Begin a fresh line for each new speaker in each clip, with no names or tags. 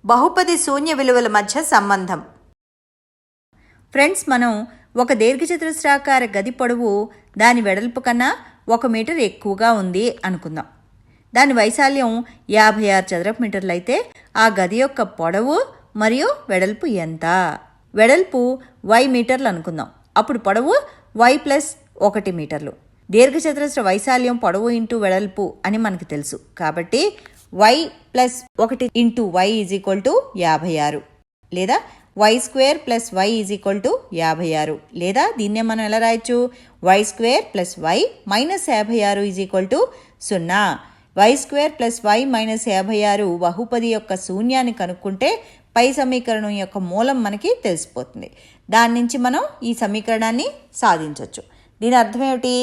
బహుపది శూన్య విలువల మధ్య సంబంధం. ఫ్రెండ్స్, మనం ఒక దీర్ఘచతురస్రాకార గది పొడవు దాని వెడల్పు కన్నా 1 మీటర్ ఎక్కువగా ఉంది అనుకుందాం. దాని వైశాల్యం 56 చదరపు మీటర్లు అయితే ఆ గది యొక్క పొడవు మరియు వెడల్పు ఎంత? వెడల్పు y మీటర్లు అనుకుందాం. అప్పుడు పొడవు y ప్లస్ 1 మీటర్లు. దీర్ఘచతురస్ర వైశాల్యం పొడవు ఇంటూ వెడల్పు అని మనకు తెలుసు. కాబట్టి y plus 1 into y is equal to 56, లేదా y square plus y is equal to 56, లేదా దీన్నే మనం ఎలా రాయొచ్చు? y square plus y minus 56 is equal to 0. y square plus y minus 56 బహుపది యొక్క శూన్యాన్ని కనుక్కుంటే పై సమీకరణం యొక్క మూలం మనకి తెలిసిపోతుంది. దాని నుంచి మనం ఈ సమీకరణాన్ని సాధించవచ్చు. దీని అర్థం ఏమిటి?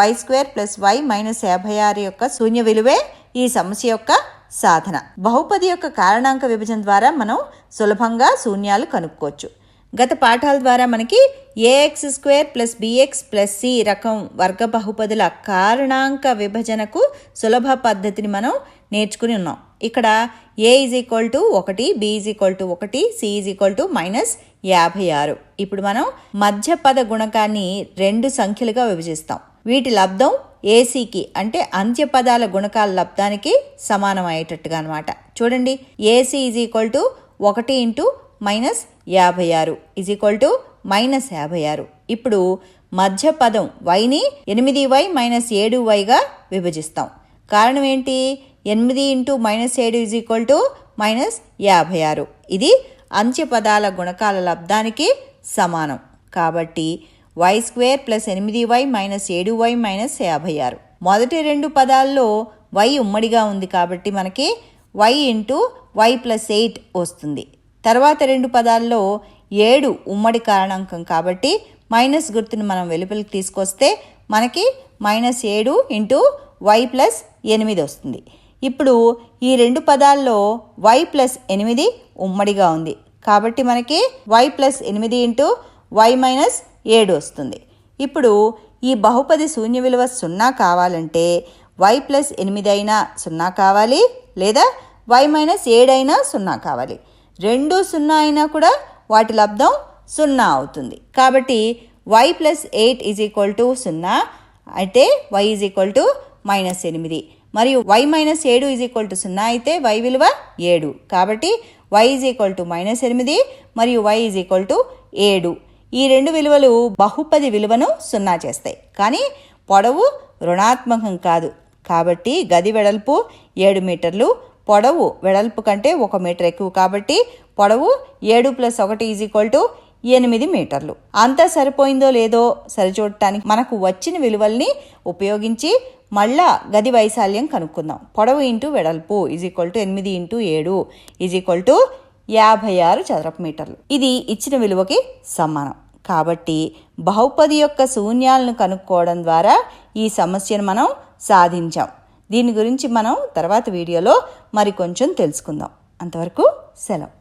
y square plus y minus 56 యొక్క శూన్య విలువే ఈ సమస్య యొక్క సాధన. బహుపది యొక్క కారణాంక విభజన ద్వారా మనం సులభంగా శూన్యాలు కనుక్కోవచ్చు. గత పాఠాల ద్వారా మనకి ax square plus bx plus c రకం వర్గ బహుపదుల కారణాంక విభజనకు సులభ పద్ధతిని మనం నేర్చుకుని ఉన్నాం. ఇక్కడ a is equal to 1, b is equal to 1, c is equal to minus 56. ఇప్పుడు మనం మధ్య పద గుణకాన్ని 2 సంఖ్యలుగా విభజిస్తాం. వీటి లబ్ధం ఏసీకి అంటే అంత్యపదాల గుణకాల లబ్ధానికి సమానం అయ్యేటట్టుగా అనమాట. చూడండి, AC is equal to 1 into minus 56 is equal to minus 56. ఇప్పుడు మధ్య పదం వైని 8y మైనస్ 7yగా విభజిస్తాం. కారణం ఏంటి? 8 into minus 7 is equal to minus 56. ఇది అంత్యపదాల గుణకాల లబ్ధానికి సమానం. కాబట్టి y square plus 8y minus 7y minus 56. మొదటి 2 పదాల్లో y ఉమ్మడిగా ఉంది కాబట్టి మనకి y ఇంటూ y ప్లస్ 8 వస్తుంది. తర్వాత 2 పదాల్లో 7 ఉమ్మడి కారణాంకం కాబట్టి మైనస్ గుర్తుని మనం వెలుపలికి తీసుకొస్తే మనకి మైనస్ 7 ఇంటూ y ప్లస్ 8 వస్తుంది. ఇప్పుడు ఈ 2 పదాల్లో y ప్లస్ 8 ఉమ్మడిగా ఉంది కాబట్టి మనకి y plus 8 into y minus 7 వస్తుంది. ఇప్పుడు ఈ బహుపది శూన్య విలువ 0 కావాలంటే y ప్లస్ 8 అయినా 0 కావాలి, లేదా y మైనస్ 7 అయినా 0 కావాలి. 2 0 అయినా కూడా వాటి లబ్ధం 0 అవుతుంది. కాబట్టి y plus 8 is equal to 0 అయితే y is equal to minus 8, మరియు y minus 7 is equal to 0 అయితే y విలువ 7. కాబట్టి y is equal to minus 8 మరియు y ఈజ్ ఈక్వల్ టు 7. ఈ 2 విలువలు బహుపది విలువను 0 చేస్తాయి, కానీ పొడవు రుణాత్మకం కాదు. కాబట్టి గది వెడల్పు 7 మీటర్లు, పొడవు వెడల్పు కంటే 1 మీటర్ ఎక్కువ కాబట్టి పొడవు 7 ప్లస్ 1 ఈజ్ ఈక్వల్ టు 8 మీటర్లు. అంతా సరిపోయిందో లేదో సరిచూడటానికి మనకు వచ్చిన విలువల్ని ఉపయోగించి మళ్ళా గది వైశాల్యం కనుక్కుందాం. పొడవు ఇంటూ వెడల్పు is equal to 8 into 7 is equal to 56 చదరపు మీటర్లు. ఇది ఇచ్చిన విలువకి సమానం. కాబట్టి బహుపది యొక్క శూన్యాలను కనుక్కోవడం ద్వారా ఈ సమస్యను మనం సాధించాం. దీని గురించి మనం తర్వాత వీడియోలో మరి కొంచెం తెలుసుకుందాం. అంతవరకు సెలవు.